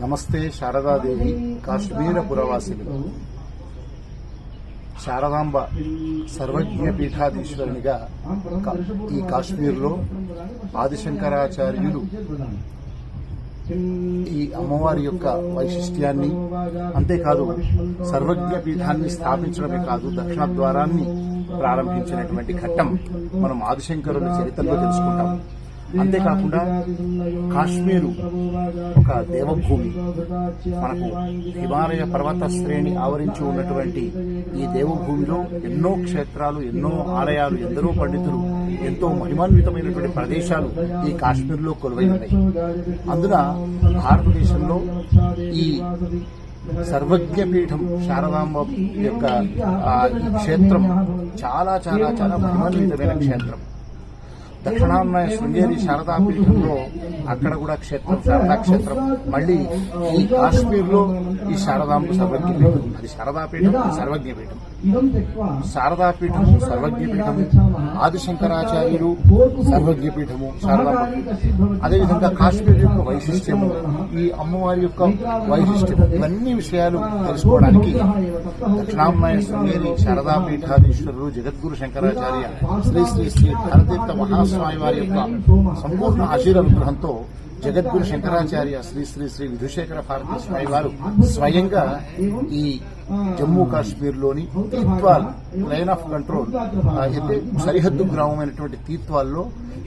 నమస్తే శారదాదేవి కాశ్మీర పురవాసిని శారదాంబ సర్వజ్ఞ పీఠాధీశ్వరునిగా ఈ కాశ్మీర్లో ఆదిశంకరాచార్యులు ఈ అమ్మవారి యొక్క వైశిష్ట్యాన్ని అంతేకాదు సర్వజ్ఞ పీఠాన్ని స్థాపించడమే కాదు దక్షిణ ద్వారాన్ని ప్రారంభించినటువంటి ఘట్టం మనం ఆదిశంకరుని చరిత్రలో తెలుసుకుంటాం. అంతేకాకుండా కాశ్మీరు ఒక దేవభూమి. మనకు హిమాలయ పర్వత శ్రేణి ఆవరించి ఉన్నటువంటి ఈ దేవభూమిలో ఎన్నో క్షేత్రాలు, ఎన్నో ఆలయాలు, ఎందరో పండితులు, ఎంతో మహిమాన్వితమైనటువంటి ప్రదేశాలు ఈ కాశ్మీర్లో కొలువై ఉన్నాయి. అందున భారతదేశంలో ఈ సర్వజ్ఞ పీఠం శారదాంబ యొక్క ఈ క్షేత్రం చాలా చాలా చాలా మహిమాన్వితమైన క్షేత్రం. దక్షిణాంధ్ర శృంగేరి శారదాపీఠంలో అక్కడ కూడా క్షేత్రం, శారదా క్షేత్రం. మళ్ళీ ఈ కాశ్మీర్లో ఈ శారదాంబ సర్వజ్ఞ పీఠం, అది శారదాపీఠం, సర్వజ్ఞ పీఠం. శారదాపీఠం, సర్వజ్ఞ పీఠము, ఆదిశంకరాచార్యులు సర్వజ్ఞ పీఠము, శారదాంబ. అదేవిధంగా కాశ్మీర్ యొక్క వైశిష్ట్యము, ఈ అమ్మవారి యొక్క వైశిష్ట్యము, ఇవన్నీ విషయాలు తెలుసుకోవడానికి దక్షిణాంధ్ర శృంగేరి శారదాపీఠాధీశ్వరులు జగద్గురు శంకరాచార్య శ్రీ శ్రీ శ్రీ భారతీర్థ మహాస్వామి వారి యొక్క సంపూర్ణ ఆశీర్వాదంతో జగద్గురు శంకరాచార్య శ్రీ శ్రీ శ్రీ విధుశేఖర భారతీ స్వామి వారు స్వయంగా ఈ జమ్మూ కాశ్మీర్లోని తీత్వాల్ లైన్ ఆఫ్ కంట్రోల్ సరిహద్దు గ్రామమైనటువంటి తీత్వాల్లో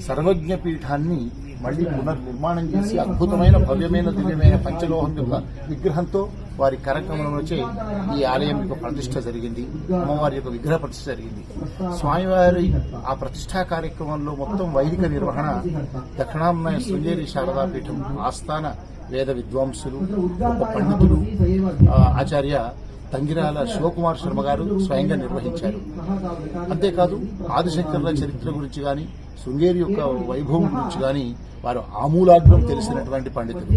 సర్వజ్ఞ పీఠాన్ని మళ్లీ పునర్నిర్మాణం చేసి అద్భుతమైన భవ్యమైన దివ్యమైన పంచలోహం యొక్క విగ్రహంతో వారి కార్యక్రమంలోచే ఈ ఆలయం యొక్క ప్రతిష్ట జరిగింది. అమ్మవారి యొక్క విగ్రహ ప్రతిష్ట జరిగింది. స్వామివారి ఆ ప్రతిష్టా కార్యక్రమంలో మొత్తం వైదిక నిర్వహణ దక్షిణాంధ్ర శృంగేరి శారదాపీఠం ఆస్థాన వేద విద్వాంసులు, గొప్ప పండితులు, ఆచార్య తంగిరాల శివకుమార్ శర్మ గారు స్వయంగా నిర్వహించారు. అంతేకాదు ఆదిశంకరుల చరిత్ర గురించి గాని, శృంగేరి యొక్క వైభవం గురించి గాని వారు ఆమూలాగ్రం తెలిసినటువంటి పండితులు.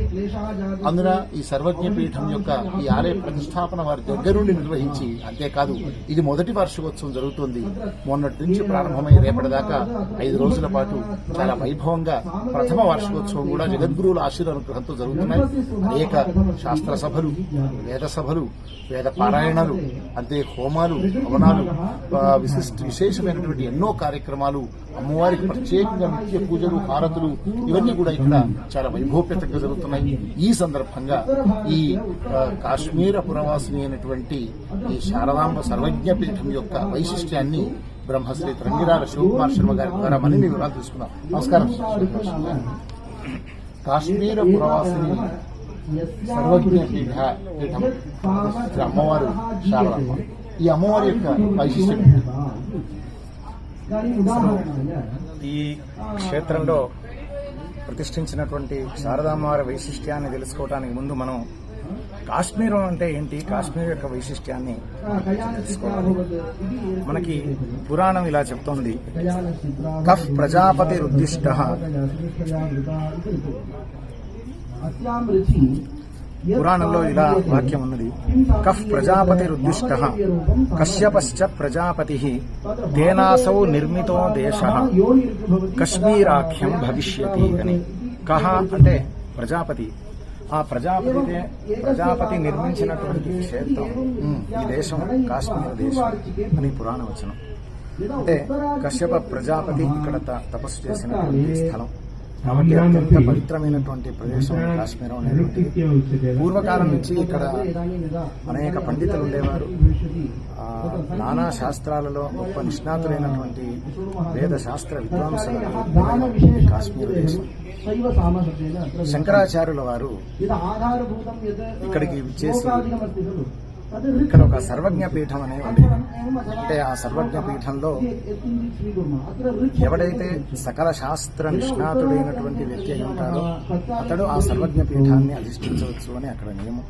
అందున ఈ సర్వజ్ఞ పీఠం యొక్క ఈ ఆలయ ప్రతిష్టాపన వారి దగ్గరుండి నిర్వహించి, అంతేకాదు ఇది మొదటి వార్షికోత్సవం జరుగుతుంది. మొన్నటి నుంచి ప్రారంభమై రేపటిదాకా 5 రోజుల పాటు చాలా వైభవంగా ప్రథమ వార్షికోత్సవం కూడా జగద్గురువుల ఆశీర్వానుగ్రహంతో జరుగుతున్నాయి. అనేక శాస్త్ర సభలు, వేద సభలు, వేద పారాయణలు, అంతే హోమాలు, హవనాలు, విశేషమైనటువంటి ఎన్నో కార్యక్రమాలు, అమ్మవారికి ప్రత్యేకంగా నిత్య పూజలు, హారతులు, ఇవన్నీ కూడా ఇక్కడ చాలా వైభవపేతంగా జరుగుతున్నాయి. ఈ సందర్భంగా ఈ కాశ్మీర పురవాసిని అయినటువంటి ఈ శారదాంబ సర్వజ్ఞ పీఠం యొక్క వైశిష్ట్యాన్ని బ్రహ్మశ్రీ తంగిరాల శివకుమార్ శర్మ గారి ద్వారా మరిన్ని వివరాలు తీసుకున్నాం. నమస్కారం. కాశ్మీర పురవాసిని సర్వజ్ఞ పీఠం అమ్మవారు శారదాంబ. ఈ అమ్మవారి యొక్క వైశిష్ట్యం ఈ క్షేత్రంలో ప్రతిష్ఠించినటువంటి శారదామ్మవారి వైశిష్ట్యాన్ని తెలుసుకోవడానికి ముందు మనం కాశ్మీరం అంటే ఏంటి, కాశ్మీర్ యొక్క వైశిష్ట్యాన్ని తెలుసుకోవాలి. మనకి పురాణం ఇలా చెప్తోంది, కఫ్ ప్రజాపతి రుద్దిష్ట పురాణంలో ఇలా వాక్యం ఉన్నది, కఫ్ ప్రజాపతి రుద్దిష్ట కశ్యపశ్చ ప్రజాపతి తేనాసౌ నిర్మితో దేశ కశ్మీరాఖ్యం భవిష్యతి అని. కహ అంటే ప్రజాపతి. ఆ ప్రజాపతి నిర్మించినటువంటి క్షేత్రం ఈ దేశం కాశ్మీర దేశం అని పురాణ వచనం. అంటే కశ్యప ప్రజాపతి ఇక్కడ తపస్సు చేసినటువంటి స్థలం కాబట్టి అత్యంత పవిత్రమైనటువంటి ప్రదేశం కాశ్మీరం అనేటువంటి. పూర్వకాలం నుంచి ఇక్కడ అనేక పండితులు ఉండేవారు. నానా శాస్త్రాలలో గొప్ప నిష్ణాతులైనటువంటి వేద శాస్త్ర విద్వాంసులు కాశ్మీర దేశం. శంకరాచార్యుల వారు ఇక్కడికి విచ్చేసి ఇక్కడ ఒక సర్వజ్ఞ పీఠం అనే ఉండేది. అంటే ఆ సర్వజ్ఞ పీఠంలో ఎవడైతే సకల శాస్త్ర నిష్ణాతుడైనటువంటి వ్యక్తి అయి ఉంటాడో అతడు ఆ సర్వజ్ఞ పీఠాన్ని అధిష్ఠించవచ్చు అని అక్కడ నియమం.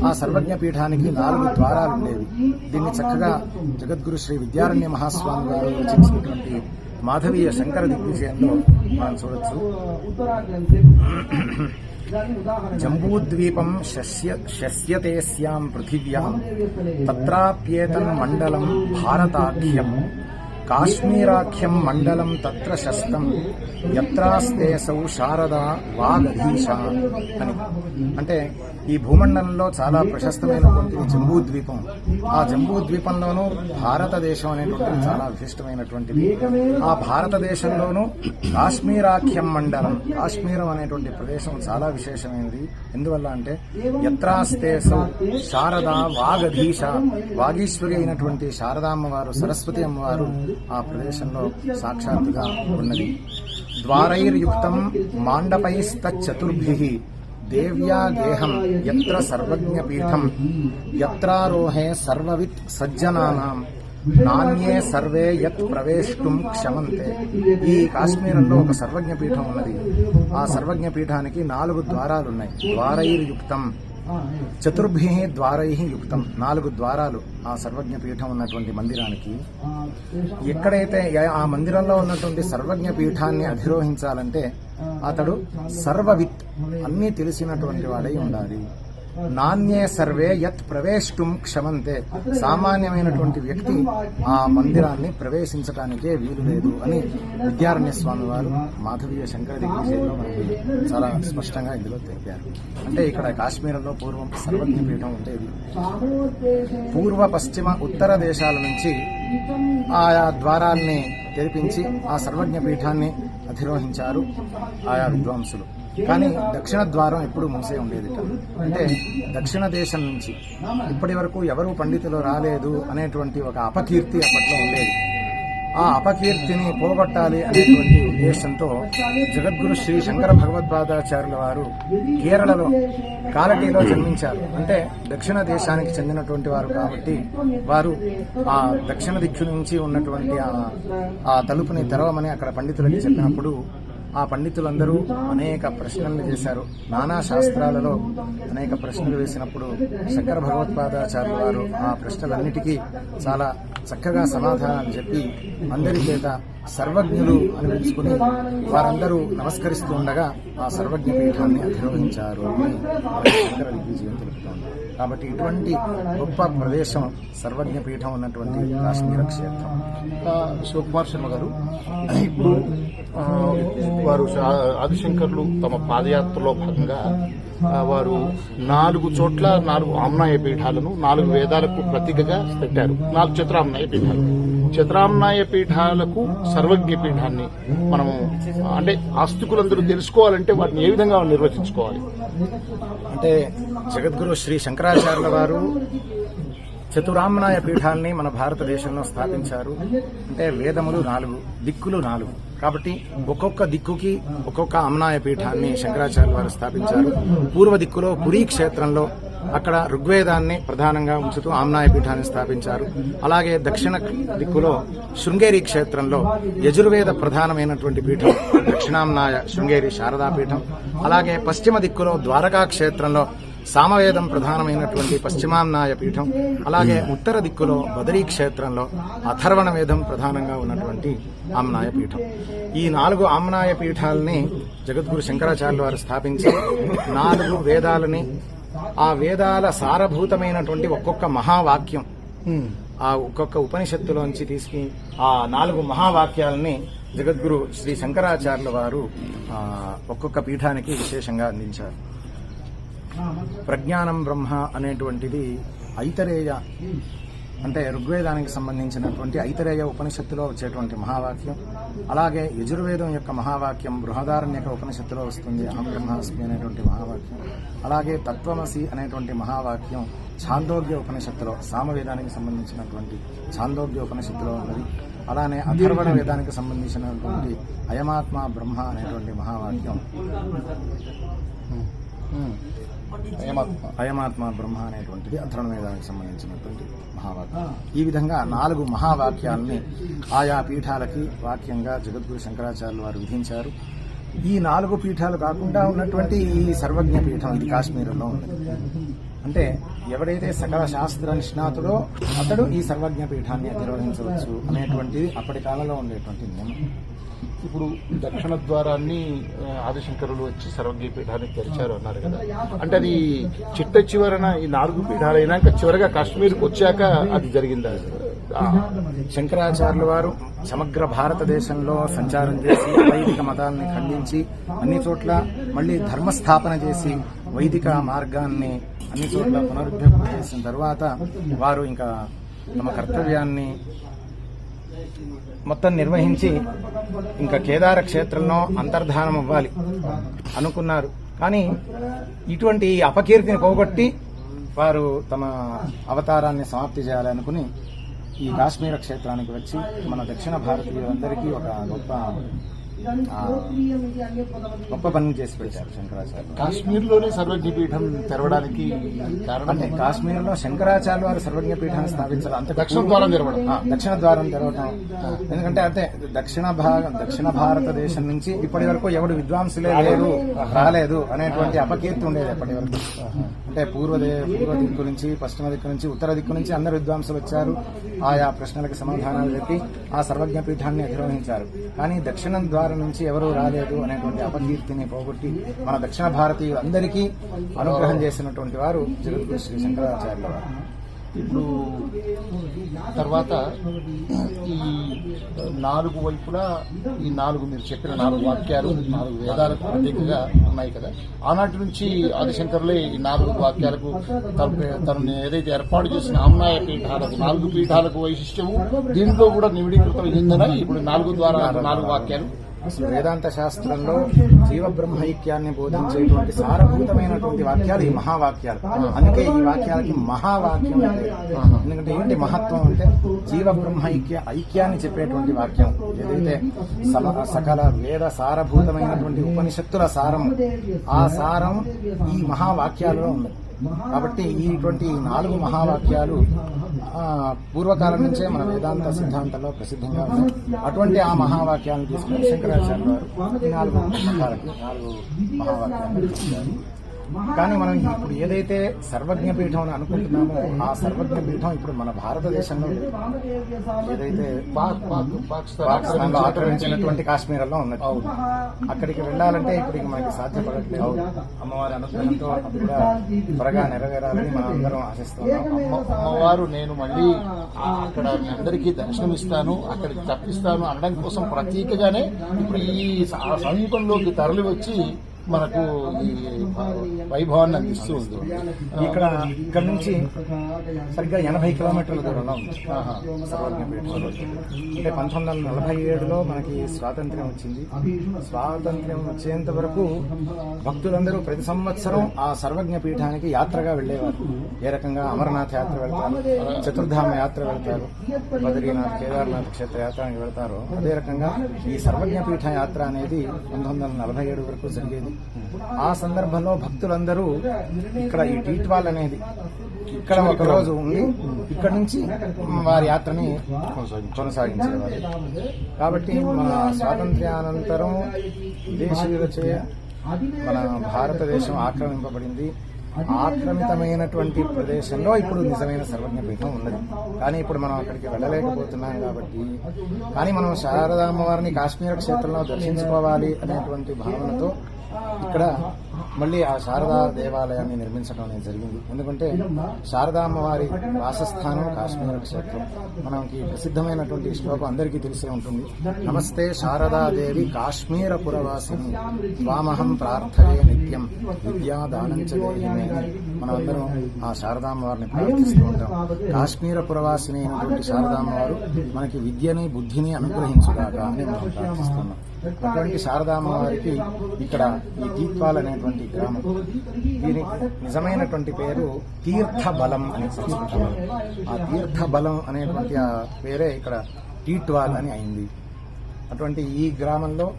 ఆ సర్వజ్ఞ పీఠానికి 4 ద్వారాలు ఉండేవి. దీన్ని చక్కగా జగద్గురు శ్రీ విద్యారణ్య మహాస్వామి గారు రచించినటువంటి మాధవీయ శంకర దిగ్విజయంలో మనం చూడొచ్చు. జంబూద్వీపం శస్యతేస్యాం పృథివ్యాం తత్రాప్యేతన్ మండలం భారతాఖ్యం కాశ్మీరాఖ్యం మండలం తత్ర శస్తం యత్రాస్తేసౌ శారదా వాగధీశ అని. అంటే ఈ భూమండలంలో చాలా ప్రశస్తమైనటువంటి జంబూ ద్వీపం. ఆ జంబూ ద్వీపంలోనూ భారతదేశం అనేటువంటిది చాలా విశిష్టమైనటువంటిది. ఆ భారతదేశంలోనూ కాశ్మీరాఖ్యం మండలం, కాశ్మీరం అనేటువంటి ప్రదేశం చాలా విశేషమైనది. ఎందువల్ల అంటే యత్రాస్తేసౌ శారదా వాగధీశ, వాగీశ్వరి అయినటువంటి శారదామ్మవారు, సరస్వతి అమ్మవారు ఆ ప్రదేశంలో సాక్షాత్తుగా ఉన్నది. ద్వారైర్యుక్తం మాండపైస్తచతుర్భిః దేవ్యా గేహం యత్ర సర్వజ్ఞపీఠం యత్రారోహే సర్వవిత్ సజ్జనానాం నాణ్యే సర్వే యత్ ప్రవేష్టుం క్షమంతే. ఈ కాశ్మీరంలో ఒక సర్వజ్ఞ పీఠం ఉన్నది. ఆ సర్వజ్ఞ పీఠానికి 4 ద్వారాలున్నాయి. ద్వారైర్యుక్తం, చతుర్భిః ద్వారైః యుక్తం, 4 ద్వారాలు ఆ సర్వజ్ఞ పీఠం ఉన్నటువంటి మందిరానికి. ఎక్కడైతే ఆ మందిరంలో ఉన్నటువంటి సర్వజ్ఞ పీఠాన్ని అధిరోహించాలంటే అతడు సర్వవిత్, అన్నీ తెలిసినటువంటి వాడై ఉండాలి. నాణ్యే సర్వే యత్ ప్రవేష్టుం క్షమంతే, సామాన్యమైనటువంటి వ్యక్తి ఆ మందిరాన్ని ప్రవేశించడానికే వీలు లేదు అని విద్యారణ్య స్వామి వారు మాధవీయ శంకర దిగ్విజయంలో మనకి చాలా స్పష్టంగా ఇందులో తెలిపారు. అంటే ఇక్కడ కాశ్మీరంలో పూర్వం సర్వజ్ఞ పీఠం ఉండేది. పూర్వ పశ్చిమ ఉత్తర దేశాల నుంచి ఆయా ద్వారాల్ని తెరిపించి ఆ సర్వజ్ఞ పీఠాన్ని అధిరోహించారు ఆయా విద్వాంసులు. కానీ దక్షిణ ద్వారం ఎప్పుడు మూసే ఉండేది. అంటే దక్షిణ దేశం నుంచి ఇప్పటి వరకు ఎవరు పండితులు రాలేదు అనేటువంటి ఒక అపకీర్తి అప్పట్లో ఉండేది. ఆ అపకీర్తిని పోగొట్టాలి అనేటువంటి ఉద్దేశంతో జగద్గురు శ్రీ శంకర భగవత్పాదాచార్యుల వారు కేరళలో కాలటీలో జన్మించారు. అంటే దక్షిణ దేశానికి చెందినటువంటి వారు కాబట్టి వారు ఆ దక్షిణ దిక్కు నుంచి ఉన్నటువంటి ఆ తలుపుని తెరవమని అక్కడ పండితులకి చెప్పినప్పుడు ఆ పండితులందరూ అనేక ప్రశ్నలు చేశారు. నానా శాస్త్రాలలో అనేక ప్రశ్నలు వేసినప్పుడు శంకర భగవత్పాదాచార్యుల వారు ఆ ప్రశ్నలన్నిటికీ చాలా చక్కగా సమాధానాలు చెప్పి అందరి చేత సర్వజ్ఞులు అనిపించుకుని వారందరూ నమస్కరిస్తూ ఉండగా ఆ సర్వజ్ఞ పీఠాన్ని అధిరోహించారు అని శంకర దిగ్విజయం తెలుపుతోంది. కాబట్టి ఇటువంటి గొప్ప ప్రదేశం సర్వజ్ఞ పీఠం ఉన్నటువంటి కాశ్మీర క్షేత్రం. శివకుమార్ శర్మ గారు, ఇప్పుడు వారు ఆదిశంకర్లు తమ పాదయాత్రలో భాగంగా వారు 4 చోట్ల 4 ఆమ్నాయ పీఠాలను 4 వేదాలకు ప్రతీకగా పెట్టారు. 4 చతురామ్నాయ పీఠాలు. చతురామ్నాయ పీఠాలకు సర్వజ్ఞ పీఠాన్ని మనము అంటే ఆస్తికులందరూ తెలుసుకోవాలంటే వాటిని ఏ విధంగా నిర్వచించుకోవాలి? అంటే జగద్గురు శ్రీ శంకరాచార్యుల వారు చతురామ్నాయ పీఠాల్ని మన భారతదేశంలో స్థాపించారు. అంటే వేదములు 4, దిక్కులు 4. కాబట్టి ఒక్కొక్క దిక్కుకి ఒక్కొక్క ఆమ్నాయ పీఠాన్ని శంకరాచార్యుల వారు స్థాపించారు. పూర్వ దిక్కులో పురీ క్షేత్రంలో అక్కడ ఋగ్వేదాన్ని ప్రధానంగా ఉంచుతూ ఆమ్నాయ పీఠాన్ని స్థాపించారు. అలాగే దక్షిణ దిక్కులో శృంగేరి క్షేత్రంలో యజుర్వేద ప్రధానమైనటువంటి పీఠం దక్షిణామ్నాయ శృంగేరి శారదా పీఠం. అలాగే పశ్చిమ దిక్కులో ద్వారకా క్షేత్రంలో సామవేదం ప్రధానమైనటువంటి పశ్చిమామ్నాయ పీఠం. అలాగే ఉత్తర దిక్కులో బదరీ క్షేత్రంలో అథర్వణ వేదం ప్రధానంగా ఉన్నటువంటి ఆమ్నాయ పీఠం. ఈ 4 ఆమ్నాయ పీఠాలని జగద్గురు శంకరాచార్యుల వారు స్థాపించి 4 వేదాలని, ఆ వేదాల సారభూతమైనటువంటి ఒక్కొక్క మహావాక్యం, ఆ ఒక్కొక్క ఉపనిషత్తులోంచి తీసుకుని ఆ 4 మహావాక్యాలని జగద్గురు శ్రీ శంకరాచార్యుల వారు ఒక్కొక్క పీఠానికి విశేషంగా అందించారు. ప్రజ్ఞానం బ్రహ్మ అనేటువంటిది ఐతరేయ, అంటే ఋగ్వేదానికి సంబంధించినటువంటి ఐతరేయ ఉపనిషత్తులో వచ్చేటువంటి మహావాక్యం. అలాగే యజుర్వేదం యొక్క మహావాక్యం బృహదారణ్యక ఉపనిషత్తులో వస్తుంది, అహం బ్రహ్మాస్మి అనేటువంటి మహావాక్యం. అలాగే తత్వమసి అనేటువంటి మహావాక్యం ఛాందోగ్య ఉపనిషత్తులో, సామవేదానికి సంబంధించినటువంటి ఛాందోగ్య ఉపనిషత్తులో ఉన్నది. అలానే అథర్వణ వేదానికి సంబంధించినటువంటి అయమాత్మ బ్రహ్మ అనేటువంటి మహావాక్యం అయమాత్మ బ్రహ్మ అనేటువంటిది అథర్వణ వేదానికి సంబంధించినటువంటి మహావాక్యం. ఈ విధంగా 4 మహావాక్యాలని ఆయా పీఠాలకి వాక్యంగా జగద్గురు శంకరాచార్యులు వారు విధించారు. ఈ 4 పీఠాలు కాకుండా ఉన్నటువంటి ఈ సర్వజ్ఞ పీఠం ఇది కాశ్మీరంలో ఉన్నది. అంటే ఎవడైతే సకల శాస్త్ర నిష్ణాతుడో అతడు ఈ సర్వజ్ఞ పీఠాన్ని అధిరోహించవచ్చు అనేటువంటిది అప్పటి కాలంలో ఉండేటువంటి నియమం. ఇప్పుడు దక్షిణ ద్వారాన్ని ఆదిశంకరులు వచ్చి సర్వజ్ఞ పీఠాన్ని తెరిచారు అన్నారు కదా, అంటే అది చిట్ట చివరన ఈ 4 పీఠాలు అయినాక చివరగా కాశ్మీర్కి వచ్చాక అది జరిగిందా? శంకరాచార్యుల వారు సమగ్ర భారతదేశంలో సంచారం చేసి వైదిక మతాలని ఖండించి అన్ని చోట్ల మళ్లీ ధర్మస్థాపన చేసి వైదిక మార్గాన్ని అన్ని చోట్ల పునరుద్ధరణ చేసిన తర్వాత వారు ఇంకా తమ కర్తవ్యాన్ని మొత్తం నిర్వహించి ఇంకా కేదార క్షేత్రంలో అంతర్ధానం అవ్వాలి అనుకున్నారు. కానీ ఇటువంటి అపకీర్తిని పోగొట్టి వారు తమ అవతారాన్ని సమాప్తి చేయాలనుకుని ఈ కాశ్మీర క్షేత్రానికి వచ్చి మన దక్షిణ భారతీయులందరికీ ఒక గొప్ప పని చేసి పెట్టారు శంకరాచార్య. కాశ్మీర్లోనే సర్వజ్ఞ పీఠం తెరవడానికి కారణం అంటే కాశ్మీర్లో శంకరాచార్య వారు సర్వజ్ఞ పీఠాన్ని స్థాపించారు. అంతే దక్షిణ ద్వారం తెరవడం. దక్షిణ ద్వారం తెరవడం ఎందుకంటే అంటే దక్షిణ భారతదేశం నుంచి ఇప్పటి వరకు ఎవడు విద్వాంసులే లేరు రాలేదు అనేటువంటి అపకీర్తి ఉండేది ఎప్పటి వరకు. అంటే పూర్వ దిక్కు నుంచి, పశ్చిమ దిక్కు నుంచి, ఉత్తర దిక్కు నుంచి అందరు విద్వాంసులు వచ్చారు. ఆయా ప్రశ్నలకు సమాధానాలు చెప్పి ఆ సర్వజ్ఞ పీఠాన్ని అధిరోహించారు. కానీ దక్షిణం ద్వారం నుంచి ఎవరూ రాలేదు అనేటువంటి అపకీర్తిని పోగొట్టి మన దక్షిణ భారతీయులందరికీ అనుగ్రహం చేసినటువంటి వారు జగద్గురు శ్రీ శంకరాచార్యుల వారు. ఇప్పుడు తర్వాత ఈ 4 వైపులా ఈ 4 మీరు చెప్పిన 4 వాక్యాలు 4 వేదాలకు ప్రత్యేకంగా ఉన్నాయి కదా. ఆనాటి నుంచి ఆదిశంకరులే ఈ 4 వాక్యాలకు తను ఏదైతే ఏర్పాటు చేసిన ఆమ్నాయ పీఠాలకు 4 పీఠాలకు వైశిష్ట్యము దీంట్లో కూడా నివిడీకృతం అయిందనా ఇప్పుడు 4 ద్వారా 4 వాక్యాలు. అసలు వేదాంత శాస్త్రంలో జీవ బ్రహ్మైక్యాన్ని బోధించేటువంటి సారభూతమైనటువంటి వాక్యాలు ఈ మహావాక్యాలు. అందుకే ఈ వాక్యాలకి మహావాక్యం అంటే ఎందుకంటే ఏంటి మహత్వం అంటే జీవ ఐక్యాన్ని చెప్పేటువంటి వాక్యం. ఏదైతే సకల వేద సారభూతమైనటువంటి ఉపనిషత్తుల సారం, ఆ సారం ఈ మహావాక్యాలలో ఉంది. కాబట్టి ఇటువంటి 4 మహావాక్యాలు పూర్వకాలం నుంచే మన వేదాంత సిద్ధాంతంలో ప్రసిద్ధంగా ఉన్నాయి. అటువంటి ఆ మహావాక్యాలను తీసుకుని శంకరాచార్య వారు 4 మహావాక్యాలను తీసుకున్నారు. కానీ మనం ఇప్పుడు ఏదైతే సర్వజ్ఞ పీఠం అని అనుకుంటున్నామో ఆ సర్వజ్ఞ పీఠం ఇప్పుడు మన భారతదేశంలో ఏదైతే పాకిస్తాన్లో ఆక్రమించినటువంటి కాశ్మీర్లో ఉన్నది. అక్కడికి వెళ్లాలంటే ఇప్పుడు మనకి సాధ్యపడట్లేదు. అమ్మవారి అనుగ్రహంతో కూడా త్వరగా నెరవేరాలని మనం అందరం ఆశిస్తున్నాం. అమ్మవారు నేను మళ్ళీ అక్కడ మీ అందరికీ దర్శనమిస్తాను, అక్కడికి తప్పిస్తాను అనడం కోసం ప్రత్యేకగానే ఇప్పుడు ఈ సమీపంలోకి తరలి వచ్చి మనకు ఈ వైభవాన్ని అందిస్తూ ఉంది. ఇక్కడ నుంచి సరిగ్గా 80 కిలోమీటర్ల దూరంలో ఉంది సర్వజ్ఞ పీఠం. అంటే 1947లో మనకి స్వాతంత్ర్యం వచ్చింది. స్వాతంత్ర్యం వచ్చేంత వరకు భక్తులందరూ ప్రతి సంవత్సరం ఆ సర్వజ్ఞ పీఠానికి యాత్రగా వెళ్లేవారు. ఏ రకంగా అమరనాథ్ యాత్ర వెళ్తారు, చతుర్ధామ యాత్ర వెళ్తారు, బద్రీనాథ్ కేదార్నాథ్ క్షేత్ర యాత్రానికి వెళ్తారు. అదే రకంగా ఈ సర్వజ్ఞ పీఠ యాత్ర అనేది 1947 వరకు జరిగేది. ఆ సందర్భంలో భక్తులందరూ ఇక్కడ ఈ టీట్వాల్ అనేది ఇక్కడ ఒక రోజు ఉండి ఇక్కడ నుంచి వారి యాత్రని కొనసాగించేవారు. కాబట్టి మన స్వాతంత్ర్యానంతరం విదేశీయులచే మన భారతదేశం ఆక్రమింపబడింది. ఆక్రమితమైనటువంటి ప్రదేశంలో ఇప్పుడు నిజమైన సర్వజ్ఞ పీఠం ఉన్నది. కానీ ఇప్పుడు మనం అక్కడికి వెళ్ళలేకపోతున్నాం కాబట్టి, కానీ మనం శారదా అమ్మవారిని కాశ్మీర క్షేత్రంలో దర్శించుకోవాలి అనేటువంటి భావనతో ఇక్కడ మళ్ళీ ఆ శారదా దేవాలయాన్ని నిర్మించడం అనేది జరిగింది. ఎందుకంటే శారదా అమ్మవారి వాసస్థానం కాశ్మీర క్షేత్రం. మనకి ప్రసిద్ధమైనటువంటి శ్లోకం అందరికీ తెలిసే ఉంటుంది. నమస్తే శారదాదేవి కాశ్మీర పురవాసిని స్వామహం ప్రార్థనే నిత్యం విద్యాదానం చ దేహిమే. మనమందరం ఆ శారదామ్మవారిని ప్రార్థిస్తూ ఉంటాం. కాశ్మీర పురవాసిని అయినటువంటి శారదామ్మవారు మనకి విద్యని బుద్ధిని అనుగ్రహించుగాక అని మనం ప్రార్థిస్తున్నాం. అటువంటి శారదామ్మవారికి ఇక్కడ ఈ టీట్వాల్ అనేటువంటి గ్రామం, దీనికి నిజమైనటువంటి పేరు తీర్థబలం అని సంస్కృతంలో. ఆ తీర్థబలం అనేటువంటి ఆ పేరే ఇక్కడ టీట్వాల్ అని అయింది. అటువంటి ఈ గ్రామంలో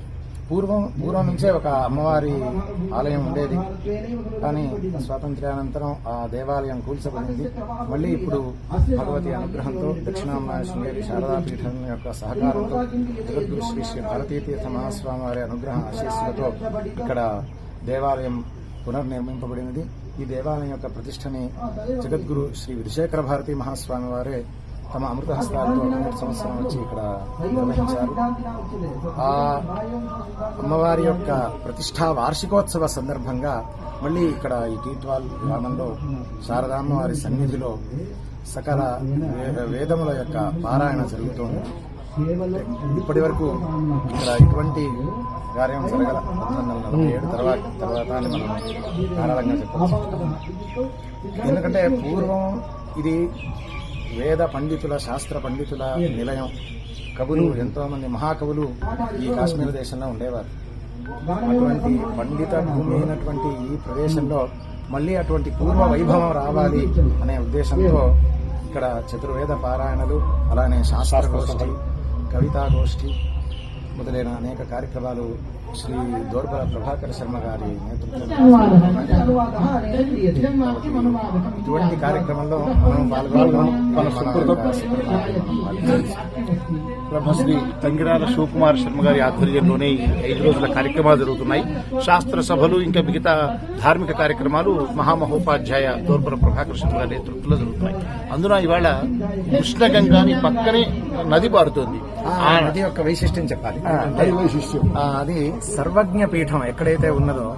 పూర్వం నుంచే ఒక అమ్మవారి ఆలయం ఉండేది. కానీ స్వాతంత్ర్యానంతరం ఆ దేవాలయం కూల్చబడింది. మళ్ళీ ఇప్పుడు భగవతి అనుగ్రహంతో దక్షిణాంనాయ శృంగేరి శారదాపీఠం యొక్క సహకారంతో జగద్గురు శ్రీ శ్రీ భారతీతీర్థ మహాస్వామి వారి అనుగ్రహ ఆశీస్సులతో ఇక్కడ దేవాలయం పునర్నిర్మింపబడినది. ఈ దేవాలయం యొక్క ప్రతిష్టని జగద్గురు శ్రీ విధుశేఖర భారతీ మహాస్వామి వారే తమ అమృత హస్తాలతో 3 సంవత్సరం వచ్చి ఇక్కడ నిర్వహించారు. ఆ అమ్మవారి యొక్క ప్రతిష్టా వార్షికోత్సవ సందర్భంగా మళ్ళీ ఇక్కడ ఈ టీట్వాల్ గ్రామంలో శారదామ్మవారి సన్నిధిలో సకల వేదముల యొక్క పారాయణ జరుగుతోంది. ఇప్పటి వరకు ఇక్కడ ఇటువంటి కార్యం జరగల. 1947 తర్వాత అని మనం ధారాళంగా చెప్పవచ్చు. ఎందుకంటే పూర్వం ఇది వేద పండితుల, శాస్త్ర పండితుల నిలయం. కవులు, ఎంతో మంది మహాకవులు ఈ కాశ్మీర్ దేశంలో ఉండేవారు. అటువంటి పండిత భూమి అయినటువంటి ఈ ప్రదేశంలో మళ్ళీ అటువంటి పూర్వ వైభవం రావాలి అనే ఉద్దేశంతో ఇక్కడ చతుర్వేద పారాయణలు, అలానే శాస్త్రగోష్ఠి, కవితాగోష్ఠి మొదలైన అనేక కార్యక్రమాలు శ్రీ దోర్బల ప్రభాకర్ శర్మ గారి నేతృత్వంలో ఇటువంటి కార్యక్రమంలో మనం పాల్గొనడం బ్రహ్మశ్రీ తంగిరాల శివకుమార్ శర్మ గారి ఆధ్వర్యంలోనే ఈ 5 రోజుల కార్యక్రమాలు జరుగుతున్నాయి. శాస్త్ర సభలు, ఇంకా మిగతా ధార్మిక కార్యక్రమాలు మహామహోపాధ్యాయ దోర్బల ప్రభాకర్ శర్మ గారి నేతృత్వంలో జరుగుతున్నాయి. అందున ఇవాళ కృష్ణగంగాని పక్కనే నది పారుతోంది. ఆ నది యొక్క వైశిష్ట్యం చెప్పాలి. అది సర్వజ్ఞ పీఠం ఎక్కడైతే ఉన్నదో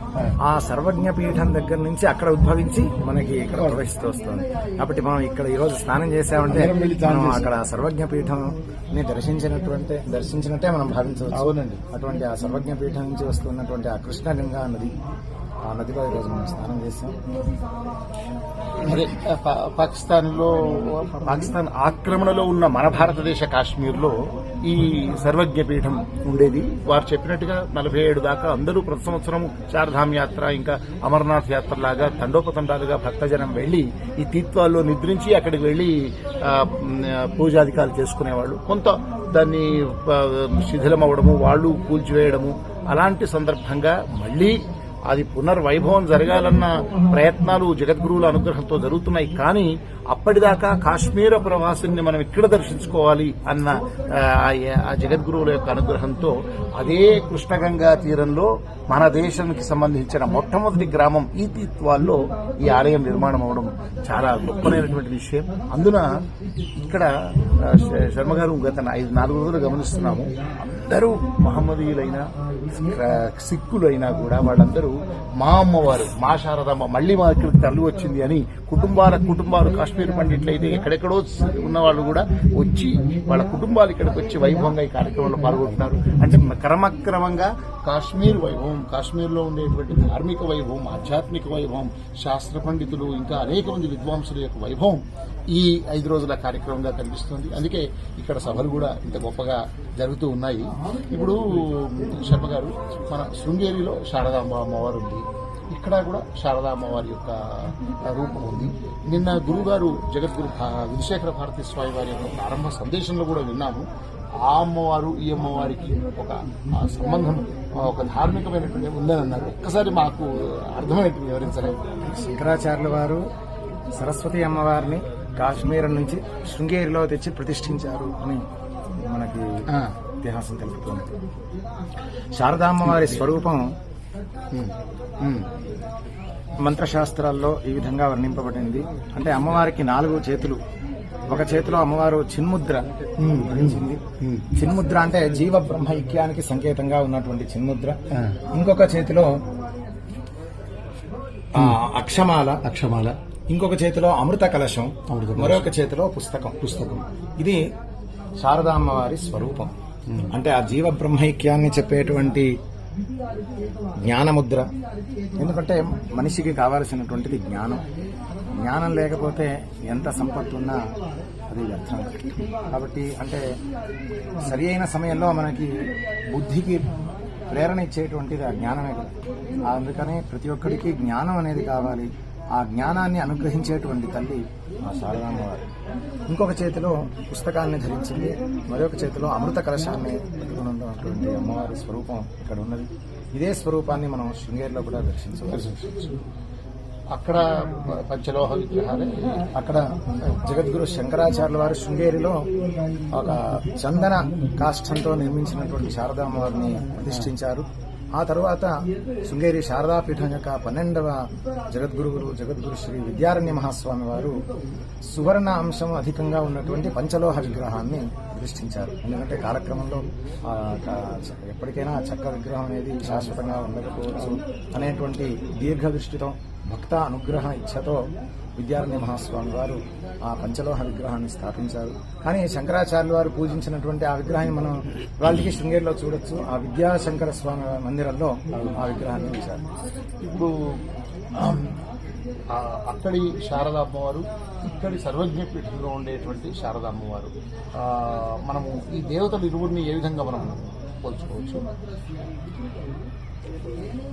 ఆ సర్వజ్ఞ పీఠం దగ్గర నుంచి అక్కడ ఉద్భవించి మనకి ఇక్కడ ప్రవహిస్తూ వస్తుంది. కాబట్టి మనం ఇక్కడ ఈ రోజు స్నానం చేసామంటే మనం అక్కడ సర్వజ్ఞ పీఠం దర్శించినట్టే మనం భావించవచ్చు. అవునండి. అటువంటి ఆ సర్వజ్ఞ పీఠం నుంచి వస్తున్నటువంటి ఆ కృష్ణగంగా నది, ఆ నదిలో ఈరోజు మనం స్నానం చేసాం. అదే పాకిస్తాన్ ఆక్రమణలో ఉన్న మన భారతదేశ కాశ్మీర్లో ఈ సర్వజ్ఞ పీఠం ఉండేది. వారు చెప్పినట్టుగా 47 దాకా అందరూ ప్రతి సంవత్సరం చార్ధామ్ యాత్ర, ఇంకా అమర్నాథ్ యాత్ర లాగా తండోపతండాలుగా భక్తజనం వెళ్లి ఈ తీర్థాల్లో నిద్రించి అక్కడికి వెళ్లి పూజాధికారులు చేసుకునేవాళ్ళు. కొంత దాన్ని శిథిలమవడము, వాళ్ళు కూల్చివేయడము, అలాంటి సందర్భంగా మళ్లీ అది పునర్వైభవం జరగాలన్న ప్రయత్నాలు జగద్గురువుల అనుగ్రహంతో జరుగుతున్నాయి. కానీ అప్పటిదాకా కాశ్మీర ప్రవాసుల్ని మనం ఇక్కడ దర్శించుకోవాలి అన్న ఆ జగద్గురువుల యొక్క అనుగ్రహంతో అదే కృష్ణగంగా తీరంలో మన దేశానికి సంబంధించిన మొట్టమొదటి గ్రామం ఈ తీత్వాల్లో ఈ ఆలయం నిర్మాణం అవడం చాలా గొప్పనైనటువంటి విషయం. అందున ఇక్కడ శర్మ గారు గత 4 రోజులు గమనిస్తున్నాము, అందరూ మహమ్మదీయులైనా సిక్కులైనా కూడా వాళ్ళందరూ మా అమ్మవారు, మా శారదమ్మ మళ్లీ మా ఇక్కడికి తల్లి వచ్చింది అని కుటుంబాలు కాశ్మీర్ పండిట్లయితే ఎక్కడెక్కడో ఉన్న వాళ్ళు కూడా వచ్చి వాళ్ళ కుటుంబాలు ఇక్కడికి వచ్చి వైభవంగా ఈ కార్యక్రమంలో పాల్గొంటున్నారు. అంటే క్రమక్రమంగా కాశ్మీర్ వైభవం, కాశ్మీర్లో ఉండేటువంటి ధార్మిక వైభవం, ఆధ్యాత్మిక వైభవం, శాస్త్ర పండితులు, ఇంకా అనేక మంది విద్వాంసుల యొక్క వైభవం ఈ 5 రోజుల కార్యక్రమంగా కనిపిస్తుంది. అందుకే ఇక్కడ సభలు కూడా ఇంత గొప్పగా జరుగుతూ ఉన్నాయి. ఇప్పుడు శర్మ గారు, మన శృంగేరిలో శారదాంబ అమ్మవారు ఉంది, ఇక్కడ కూడా శారదా అమ్మవారి యొక్క రూపం ఉంది. నిన్న గురుగారు జగద్గురు విధుశేఖర భారతీ స్వామి వారి యొక్క ప్రారంభ సందేశంలో కూడా విన్నాము. ఆ అమ్మవారు ఈ అమ్మవారికి ఒక సంబంధం, ఒక ధార్మికమైనటువంటి ఉందని అన్నారు. ఒక్కసారి మాకు అర్థమైనట్టు వివరించలేదు. శంకరాచార్యుల వారు సరస్వతి అమ్మవారిని కాశ్మీర్ నుంచి శృంగేరిలో తెచ్చి ప్రతిష్ఠించారు అని మనకి ఇతిహాసం తెలుపుతుంది. శారదామ్మవారి స్వరూపం మంత్రశాస్త్రాల్లో ఈ విధంగా వర్ణింపబడింది. అంటే అమ్మవారికి 4 చేతులు. ఒక చేతిలో అమ్మవారు చిన్ముద్ర ధరించింది. చిన్ముద్ర అంటే జీవ బ్రహ్మ ఐక్యానికి సంకేతంగా ఉన్నటువంటి చిన్ముద్ర. ఇంకొక చేతిలో అక్షమాల, ఇంకొక చేతిలో అమృత కలశం, మరొక చేతిలో పుస్తకం. ఇది శారదామ్మవారి స్వరూపం. అంటే ఆ జీవ బ్రహ్మైక్యాన్ని చెప్పేటువంటి జ్ఞానముద్ర. ఎందుకంటే మనిషికి కావాల్సినటువంటిది జ్ఞానం. జ్ఞానం లేకపోతే ఎంత సంపత్తు ఉన్నా అది వ్యర్థం. కాబట్టి అంటే సరి అయిన సమయంలో మనకి బుద్ధికి ప్రేరణ ఇచ్చేటువంటిది ఆ జ్ఞానమే కదా. అందుకనే ప్రతి ఒక్కరికి జ్ఞానం అనేది కావాలి. ఆ జ్ఞానాన్ని అనుగ్రహించేటువంటి తల్లి ఆ శారదామ్మవారు. ఇంకొక చేతిలో పుస్తకాన్ని ధరించింది, మరొక చేతిలో అమృత కలశాన్ని పెట్టుకుని ఉన్నటువంటి అమ్మవారి స్వరూపం ఇక్కడ ఉన్నది. ఇదే స్వరూపాన్ని మనం శృంగేరిలో కూడా దర్శించవచ్చు. అక్కడ పంచలోహ విగ్రహాలు, అక్కడ జగద్గురు శంకరాచార్యుల వారు శృంగేరిలో ఒక చందన కాష్టంతో నిర్మించినటువంటి శారదామ్మవారిని ప్రతిష్ఠించారు. ఆ తరువాత శృంగేరి శారదాపీఠం యొక్క 12వ జగద్గురు శ్రీ విద్యారణ్య మహాస్వామి వారు సువర్ణ అంశం అధికంగా ఉన్నటువంటి పంచలోహ విగ్రహాన్ని ప్రతిష్ఠించారు. ఎందుకంటే కాలక్రమంలో ఎప్పటికైనా చెక్క విగ్రహం అనేది శాశ్వతంగా ఉండకపోవచ్చు అనేటువంటి దీర్ఘ దృష్టితో భక్త అనుగ్రహ ఇచ్ఛతో విద్యారణ్య మహాస్వామి వారు ఆ పంచలోహ విగ్రహాన్ని స్థాపించారు. కానీ శంకరాచార్యులు వారు పూజించినటువంటి ఆ విగ్రహాన్ని మనం వాళ్ళకి శృంగేరిలో చూడొచ్చు. ఆ విద్యాశంకర స్వామి మందిరంలో ఆ విగ్రహాన్ని ఉంచారు. ఇప్పుడు అక్కడి శారదామ్మవారు, ఇక్కడి సర్వజ్ఞ పీఠంలో ఉండేటువంటి శారదామ్మవారు, మనము ఈ దేవతలు ఇరువురిని ఏ విధంగా మనం పోల్చుకోవచ్చు?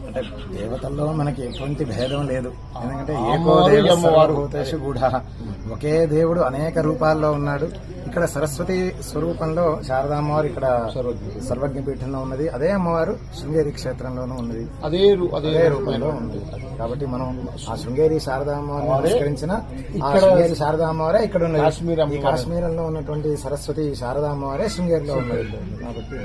అంటే దేవతల్లో మనకి ఎటువంటి భేదం లేదు. ఎందుకంటే ఏకో దేవవారు హోతేషు కూడా ఒకే దేవుడు అనేక రూపాల్లో ఉన్నాడు. ఇక్కడ సరస్వతి స్వరూపంలో శారదామ్మవారు ఇక్కడ సర్వజ్ఞ పీఠంలో ఉన్నది. అదే అమ్మవారు శృంగేరి క్షేత్రంలోనూ ఉన్నది. అదే రూపంలో ఉంది. కాబట్టి మనం ఆ శృంగేరి శారదామ్మవారిని నమస్కరించిన శృంగేరి శారదామ్మవారే ఇక్కడ ఉన్నది. కాశ్మీరంలో ఉన్నటువంటి సరస్వతి శారదామ్మవారే శృంగేరిలో ఉన్నది. కాబట్టి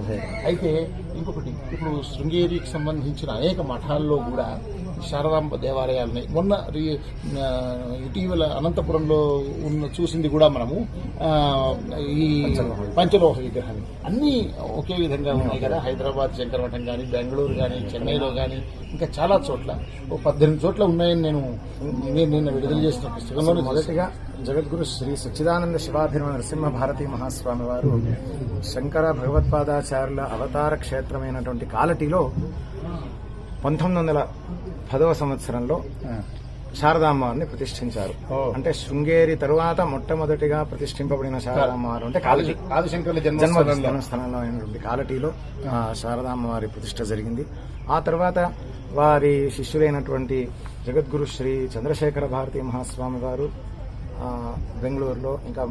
అదే. అయితే ఇంకొకటి, ఇప్పుడు శృంగేరికి సంబంధించిన అనేక మఠాల్లో కూడా శారదాంబ దేవాలయాలని మొన్న ఇటీవల అనంతపురంలో చూసింది కూడా మనము ఈ పంచలోహ విగ్రహాన్ని అన్నీ ఒకే విధంగా ఉన్నాయి కదా. హైదరాబాద్ శంకరమఠం కానీ, బెంగళూరు కానీ, చెన్నైలో కానీ, ఇంకా చాలా చోట్ల 18 చోట్ల ఉన్నాయని నేను నిన్న విడుదల చేసిన పుస్తకంలో. మొదటిగా జగద్గురు శ్రీ సచ్చిదానంద శివాభినవ నరసింహ భారతీ మహాస్వామి వారు శంకర భగవత్పాదాచార్యుల అవతార క్షేత్రమైనటువంటి కాలటిలో 1910వ సంవత్సరంలో శారదామ్మవారిని ప్రతిష్ఠించారు. అంటే శృంగేరి తరువాత మొట్టమొదటిగా ప్రతిష్ఠింపబడిన శారదామ్మవారు అంటే ఆదిశంకరుల జన్మస్థానంలో అయినటువంటి కాలటీలో శారదామ్మవారి ప్రతిష్ఠ జరిగింది. ఆ తర్వాత వారి శిష్యులైనటువంటి జగద్గురు శ్రీ చంద్రశేఖర భారతీ మహాస్వామి వారు బెంగళూరులో ఇంకా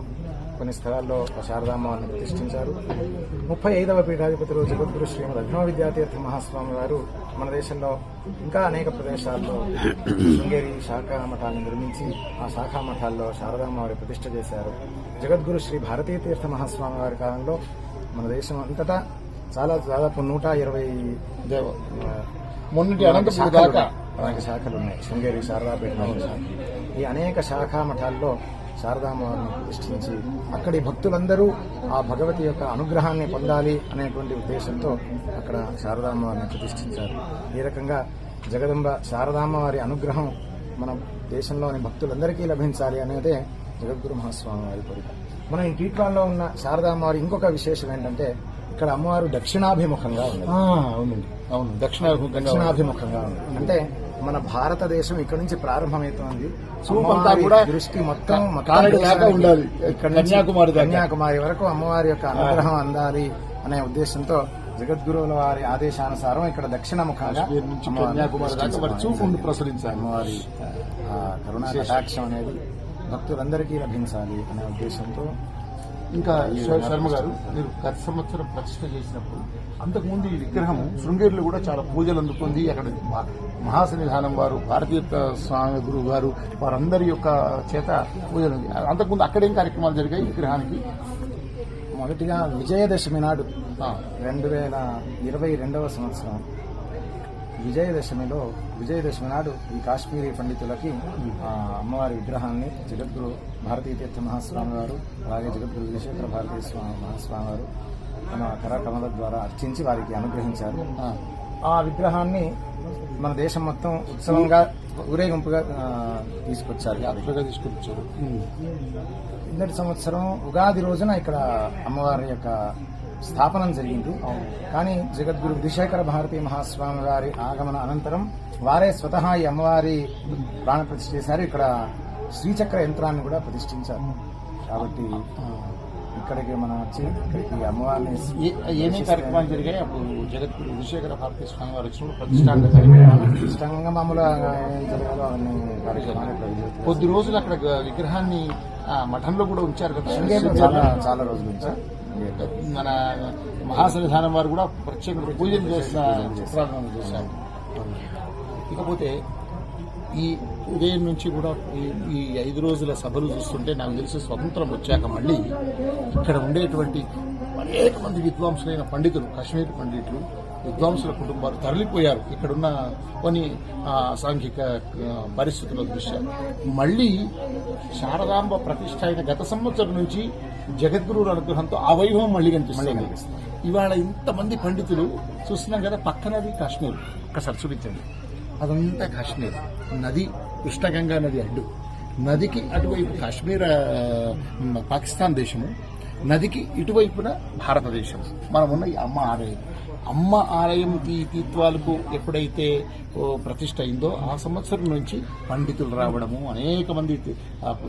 కొన్ని స్థలాల్లో శారదామ్మవారిని ప్రతిష్ఠించారు. 35వ పీఠాధిపతులు జగద్గురు శ్రీమద్ అభినవ విద్యాతీర్థ మహాస్వామి వారు మన దేశంలో ఇంకా అనేక ప్రదేశాల్లో శృంగేరి శాఖా మఠాన్ని నిర్మించి ఆ శాఖా మఠాల్లో శారదామ్మవారి ప్రతిష్ఠ చేశారు. జగద్గురు శ్రీ భారతీతీర్థ మహాస్వామి వారి కాలంలో మన దేశం అంతటా దాదాపు 120 మొన్నటి అనేక శాఖలు ఉన్నాయి. శృంగేరి శారదాపీఠం ఈ అనేక శాఖా మఠాల్లో శారదామ్మవారిని ప్రతిష్ఠించి అక్కడి భక్తులందరూ ఆ భగవతి యొక్క అనుగ్రహాన్ని పొందాలి అనేటువంటి ఉద్దేశంతో అక్కడ శారదామ్మవారిని ప్రతిష్ఠించారు. ఈ రకంగా జగదంబ శారదామ్మవారి అనుగ్రహం మన దేశంలోని భక్తులందరికీ లభించాలి అనేదే జగద్గురు మహాస్వామి వారి కోరిక. మనం ఈ కీట్వాల్లో ఉన్న శారదామ్మవారి ఇంకొక విశేషం ఏంటంటే ఇక్కడ అమ్మవారు దక్షిణాభిముఖంగా ఉంది. అవును, దక్షిణాభిముఖంగా ఉంది. అంటే మన భారతదేశం ఇక్కడ నుంచి ప్రారంభమవుతోంది. దృష్టి మొత్తం ఉండాలి. కన్యాకుమారి వరకు అమ్మవారి యొక్క అనుగ్రహం అందాలి అనే ఉద్దేశంతో జగద్గురువుల వారి ఆదేశానుసారం ఇక్కడ దక్షిణముఖంగా చూపు ప్రసరించాలి. అమ్మవారి కరుణా కటాక్షం అనేది భక్తులందరికీ లభించాలి అనే ఉద్దేశంతో. ఇంకా శర్మ గారు, మీరు గత సంవత్సరం ప్రతిష్ఠ చేసినప్పుడు అంతకుముందు ఈ విగ్రహం శృంగేరిలో కూడా చాలా పూజలు అందుకుంది. అక్కడ మహాసన్నిధానం వారు, భారతీయ స్వామి గురువు గారు, వారందరి యొక్క చేత పూజలు. అంతకుముందు అక్కడేం కార్యక్రమాలు జరిగాయి విగ్రహానికి? మొదటిగా విజయదశమి నాడు 2022వ సంవత్సరం విజయదశమి నాడు ఈ కాశ్మీరీ పండితులకి అమ్మవారి విగ్రహాన్ని జగద్గురు భారతీ తీర్థ మహాస్వామి వారు, అలాగే జగద్గురు విజయశేఖర భారతీ మహాస్వామి వారు తమ కరకమల ద్వారా అర్చించి వారికి అనుగ్రహించారు. ఆ విగ్రహాన్ని మన దేశం మొత్తం ఉత్సవంగా ఊరేగింపుగా తీసుకొచ్చారు. కిందటి సంవత్సరం ఉగాది రోజున ఇక్కడ అమ్మవారి యొక్క స్థాపనం జరిగింది. కానీ జగద్గురు విజయశేఖర భారతీ మహాస్వామి వారి ఆగమన అనంతరం వారే స్వతహా ఈ అమ్మవారి ప్రాణ ప్రతిష్ఠ చేశారు. ఇక్కడ శ్రీచక్ర యంత్రాన్ని కూడా ప్రతిష్ఠించారు. కాబట్టి ఇక్కడికి మనం వచ్చి ఇక్కడికి అమ్మవారిని ఏమేమి కార్యక్రమాలు జరిగాయి? అప్పుడు జగద్గురు విజయశేఖర భారతీ స్వామి వారు వచ్చినప్పుడు ప్రతిష్టాంగంగా మామూలుగా జరిగాలో అవన్నీ కార్యక్రమాలు కొద్ది రోజులు అక్కడ విగ్రహాన్ని మఠంలో కూడా ఉంచారు కదా. చాలా రోజులు ఉంచారు. మన మహాసన్నిధానం వారు కూడా ప్రత్యేక పూజలు చేశారు. ఇకపోతే ఈ ఉదయం నుంచి కూడా ఈ 5 రోజుల సభలు చూస్తుంటే నాకు తెలిసి స్వతంత్రం వచ్చాక మళ్ళీ ఇక్కడ ఉండేటువంటి అనేక మంది విద్వాంసులైన పండితులు, కాశ్మీర్ పండితులు, విద్వాంసుల కుటుంబాలు తరలిపోయారు. ఇక్కడున్న కొన్ని సాంఘిక పరిస్థితుల దృష్ట్యా మళ్ళీ శారదాంబ ప్రతిష్ఠ అయిన గత సంవత్సరం నుంచి జగద్గురువుల అనుగ్రహంతో ఆ వైభవం మళ్ళీ కనిపిస్తుంది. ఇవాళ ఇంతమంది పండితులు చూస్తున్నాం కదా, పక్కనది కాశ్మీర్. ఒక్కసారి చూపించండి. అదంతా కాశ్మీర్. నది కృష్ణగంగా నది అడ్డు, నదికి అటువైపు కాశ్మీర్ పాకిస్తాన్ దేశము, నదికి ఇటువైపున భారతదేశం. మనమున్న ఈ అమ్మ ఆలయం తీత్వాలకు ఎప్పుడైతే ప్రతిష్ట అయిందో ఆ సంవత్సరం నుంచి పండితులు రావడము, అనేక మంది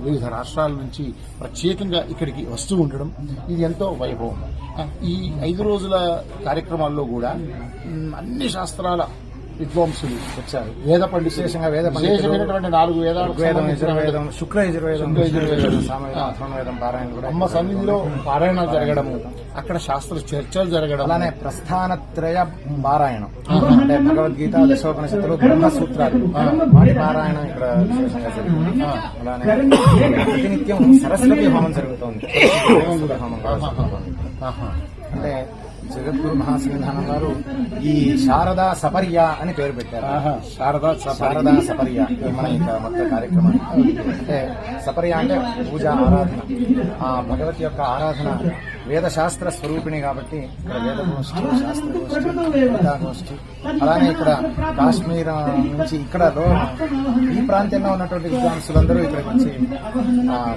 వివిధ రాష్ట్రాల నుంచి ప్రత్యేకంగా ఇక్కడికి వస్తూ ఉండడం, ఇది ఎంతో వైభవం. ఈ 5 రోజుల కార్యక్రమాల్లో కూడా అన్ని శాస్త్రాల విద్వాంసులు వచ్చారు. వేద పండితులు, విశేషమైనటువంటి 4 వేదాలు, యజుర్వేదం, శుక్ల యజుర్వేదం, సామవేదం పారాయణ కూడా అమ్మ సన్నిధిలో పారాయణ జరగడము, అక్కడ శాస్త్ర చర్చలు జరగడం, అలానే ప్రస్థానత్రయ పారాయణం అంటే భగవద్గీత, దశోపనిషత్తులు, బ్రహ్మసూత్రాలు వాటి పారాయణం ఇక్కడ విశేషంగా జరుగుతుంది. అలానే ప్రతినిత్యం సరస్వతి హోమం జరుగుతోంది. అంటే జగద్గురు మహాసన్నిధానం గారు ఈ శారదా సపర్య అని పేరు పెట్టారు. శారదా సపర్య మన ఇక మొత్తం కార్యక్రమాన్ని. అంటే సపర్య అంటే పూజ, ఆరాధన, ఆ భగవతి యొక్క ఆరాధన వేదశాస్త్ర స్వరూపిణి కాబట్టి ఇక్కడ వేదగోష్ఠి, శాస్త్రగోష్ఠి, గీతాగోష్ఠి, అలానే ఇక్కడ కాశ్మీర్ నుంచి ఇక్కడ ఈ ప్రాంతంలో ఉన్నటువంటి విద్వాంసులందరూ ఇక్కడికి వచ్చి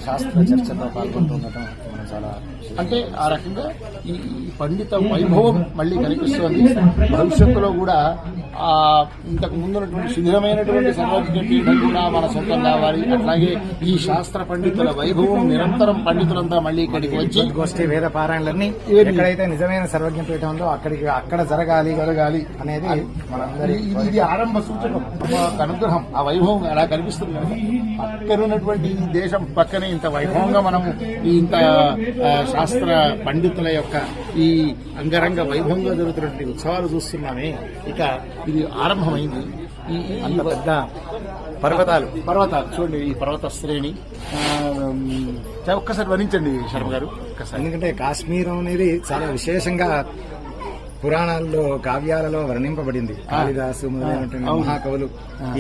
శాస్త్ర చర్చలో పాల్గొంటుండటం మనం చాలా అంటే ఆ రకంగా ఈ పండిత వైభవం మళ్ళీ కనిపిస్తోంది. భవిష్యత్తులో కూడా ఇంతకు ముందున్నటువంటి శిథిలమైనటువంటి సర్వజ్ఞ పీఠం కూడా మన సొంతం కావాలి. అట్లాగే ఈ శాస్త్ర పండితుల వైభవం నిరంతరం పండితులంతా మళ్ళీ ఇక్కడికి వచ్చి గోష్ఠి వేద పారాయణలన్నీ ఎక్కడైతే నిజమైన సర్వజ్ఞ పీఠం ఉందో అక్కడ జరగాలి అనేది మనందరి ఇది ఆరంభ సూచకం, అనుగ్రహం. ఆ వైభవం ఎలా కనిపిస్తుంది కనుక పక్కన ఉన్నటువంటి ఈ దేశం పక్కనే ఇంత వైభవంగా మనము ఇంత శాస్త్ర పండితుల యొక్క ఈ అంగరంగ వైభవంగా జరుగుతున్నటువంటి ఉత్సవాలు చూస్తున్నామే. ఇక ఇది ఆరంభమైంది. అంత పెద్ద పర్వతాలు చూడండి, ఈ పర్వత శ్రేణి ఒక్కసారి వర్ణించండి శర్మ గారు ఒక్కసారి. ఎందుకంటే కాశ్మీరం అనేది చాలా విశేషంగా పురాణాల్లో, కావ్యాలలో వర్ణింపబడింది. కాళిదాసు మొదలైనటువంటి మహాకవులు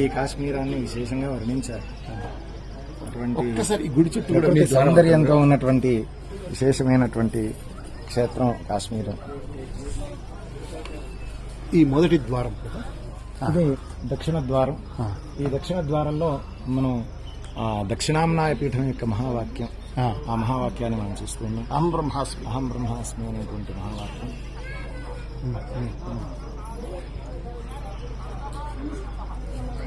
ఈ కాశ్మీరాన్ని విశేషంగా వర్ణించారు. ఒక్కసారి గుడి చుట్టూ సౌందర్యంతో ఉన్నటువంటి విశేషమైనటువంటి క్షేత్రం కాశ్మీరం. ఈ మొదటి ద్వారం ఇది దక్షిణ ద్వారం. ఈ దక్షిణ ద్వారంలో మనం దక్షిణామ్నాయ పీఠం యొక్క మహావాక్యం, ఆ మహావాక్యాన్ని మనం చూస్తున్నాం. అహం బ్రహ్మాస్మి అనేటువంటి మహావాక్యం.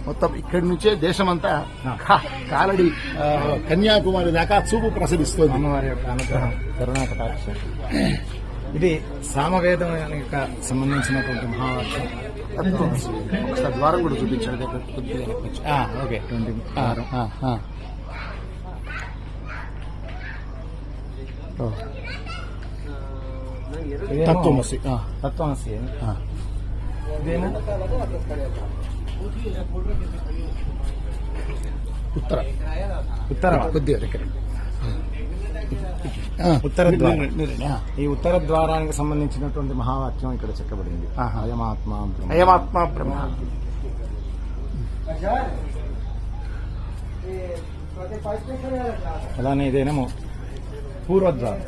మొత్తం ఇక్కడి నుంచే దేశమంతా కాలడి కన్యాకుమారి దాకా చూపు ప్రసరిస్తుంది. అమ్మవారి యొక్క అనుగ్రహం, కరుణాకటాక్షం. ఇది సామవేదానికి సంబంధించినటువంటి మహావాక్యం. ఒకసారి ద్వారం కూడా చూపించండి. ఓకే, తత్వమసి. ఇదేనా ఉత్తర కొద్దిగా దగ్గర ఉత్తర ద్వారం. ఈ ఉత్తర ద్వారానికి సంబంధించినటువంటి మహావాక్యం ఇక్కడ చెక్కబడింది. అయమాత్మ బ్రహ్మ. అలానే ఇదేనేమో పూర్వద్వారం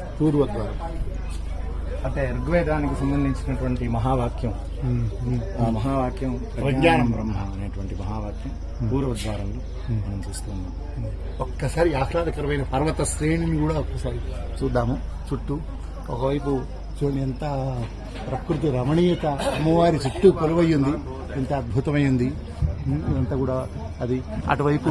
అంటే ఋగ్వేదానికి సంబంధించినటువంటి మహావాక్యం. ఆ మహావాక్యం ప్రజ్ఞానం బ్రహ్మ అనేటువంటి మహావాక్యం పూర్వద్వారంలో మనం చూస్తున్నాం. ఒక్కసారి ఆహ్లాదకరమైన పర్వత శ్రేణిని కూడా ఒక్కసారి చూద్దాము. చుట్టూ ఒకవైపు చూడండి ఎంత ప్రకృతి రమణీయత, అమ్మవారి చుట్టూ కొలువయ్యింది, ఎంత అద్భుతమైంది. ఇదంతా కూడా అది అటువైపు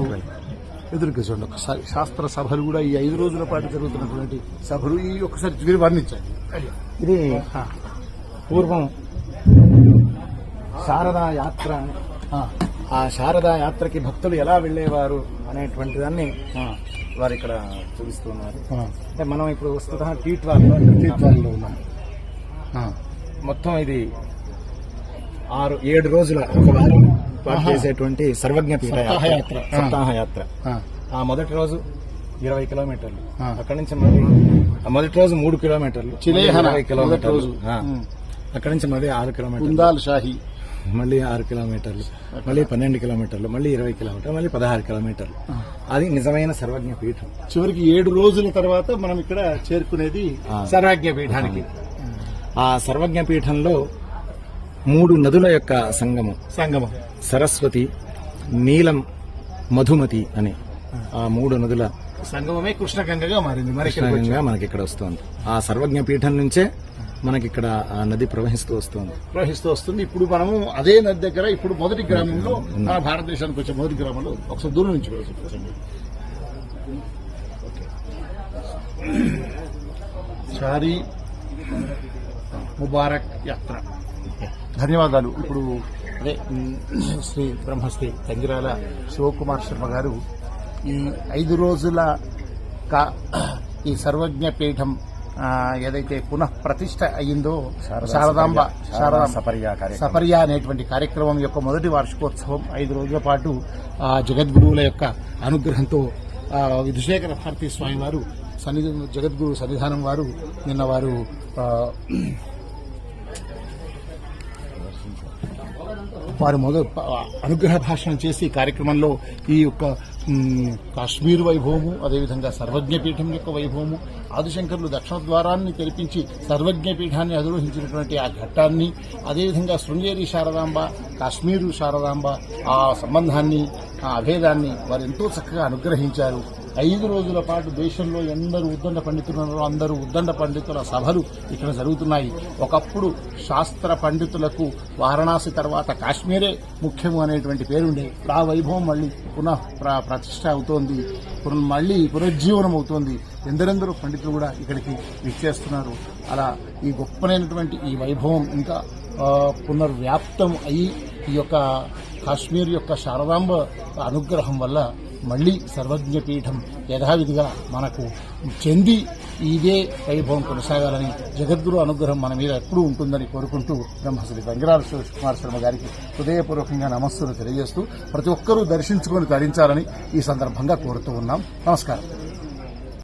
ఎదురుగా చూడండి. ఒకసారి శాస్త్ర సభలు కూడా ఈ 5 రోజుల పాటు జరుగుతున్నటువంటి సభలు ఈ ఒక్కసారి వర్ణించండి. ఇది పూర్వం శారదా యాత్ర. ఆ శారదా యాత్రకి భక్తులు ఎలా వెళ్లేవారు అనేటువంటి దాన్ని వారు ఇక్కడ చూపిస్తున్నారు. అంటే మనం ఇప్పుడు వస్తున్న టీట్వాల్లో ఉన్నాం. మొత్తం ఇది 6-7 రోజుల ఒక వారం పాటు చేసేటువంటి సర్వజ్ఞ పీఠ సప్తాహ యాత్ర. ఆ మొదటి రోజు 20 కిలోమీటర్లు, అక్కడి నుంచి మళ్ళీ మొదటి రోజు 3 కిలోమీటర్లు, 20 కిలోమీటర్లు, అక్కడి నుంచి మళ్ళీ 6 కిలోమీటర్లు, మళ్ళీ 6 కిలోమీటర్లు, మళ్ళీ 12 కిలోమీటర్లు, మళ్ళీ 20 కిలోమీటర్లు, మళ్ళీ 16 కిలోమీటర్లు. అది నిజమైన సర్వజ్ఞ పీఠం. చివరికి 7 రోజుల తర్వాత మనం ఇక్కడ చేరుకునేది సర్వజ్ఞ పీఠానికి. ఆ సర్వజ్ఞ పీఠంలో 3 నదుల యొక్క సంగమం సరస్వతి, నీలం, మధుమతి అని ఆ 3 నదుల సంగమమే కృష్ణగంగగా మారింది. కృష్ణగంగా మనకి ఇక్కడ వస్తుంది. ఆ సర్వజ్ఞ పీఠం నుంచే మనకి ఇక్కడ ఆ నది ప్రవహిస్తూ వస్తుంది. ఇప్పుడు మనము అదే నది దగ్గర ఇప్పుడు మొదటి గ్రామంలో, మన భారతదేశానికి వచ్చే మొదటి గ్రామంలో ఒకసారి దూరం నుంచి చూడండి. చారి ముబారక్ యాత్ర. ధన్యవాదాలు. ఇప్పుడు అదే శ్రీ బ్రహ్మశ్రీ తంగిరాల శివకుమార్ శర్మ గారు ఈ 5 రోజుల ఈ సర్వజ్ఞ పీఠం ఏదైతే పునః ప్రతిష్ట అయ్యిందో శారదాంబ సపర్య అనేటువంటి కార్యక్రమం యొక్క మొదటి వార్షికోత్సవం 5 రోజుల పాటు జగద్గురువుల యొక్క అనుగ్రహంతో విధుశేఖర భారతీ స్వామి వారు జగద్గురు సన్నిధానం వారు నిన్న వారు అనుగ్రహ భాషణం చేసి కార్యక్రమంలో ఈ యొక్క కాశ్మీర్ వైభవము, అదేవిధంగా సర్వజ్ఞపీఠం యొక్క వైభవము, ఆదిశంకరులు దక్షిణ ద్వారాన్ని తెరిపించి సర్వజ్ఞపీఠాన్ని అధిరోహించినటువంటి ఆ ఘట్టాన్ని, అదేవిధంగా శృంగేరి శారదాంబ, కాశ్మీరు శారదాంబ ఆ సంబంధాన్ని, ఆ అభేదాన్ని వారు ఎంతో చక్కగా అనుగ్రహించారు. 5 రోజుల పాటు దేశంలో ఎందరూ ఉద్దండ పండితులున్నారో అందరూ ఉద్దండ పండితుల సభలు ఇక్కడ జరుగుతున్నాయి. ఒకప్పుడు శాస్త్ర పండితులకు వారణాసి తర్వాత కాశ్మీరే ముఖ్యము అనేటువంటి పేరుండే. ఆ వైభవం మళ్ళీ పునః ప్రతిష్ట అవుతోంది, మళ్ళీ పునరుజ్జీవనం అవుతోంది. ఎందరెందరో పండితులు కూడా ఇక్కడికి విచ్చేస్తున్నారు. అలా ఈ గొప్పనైనటువంటి ఈ వైభవం ఇంకా పునర్వ్యాప్తం అయ్యి ఈ యొక్క కాశ్మీర్ యొక్క శారదాంబ అనుగ్రహం వల్ల మళ్లీ సర్వజ్ఞ పీఠం యథావిధిగా మనకు చెంది ఇదే వైభవం కొనసాగాలని, జగద్గురు అనుగ్రహం మన మీద ఎప్పుడూ ఉంటుందని కోరుకుంటూ బ్రహ్మశ్రీ తంగిరాల శివకుమార్ శర్మ గారికి హృదయపూర్వకంగా నమస్సులు తెలియజేస్తూ ప్రతి ఒక్కరూ దర్శించుకొని తరించాలని ఈ సందర్భంగా కోరుతూ ఉన్నాం. నమస్కారం.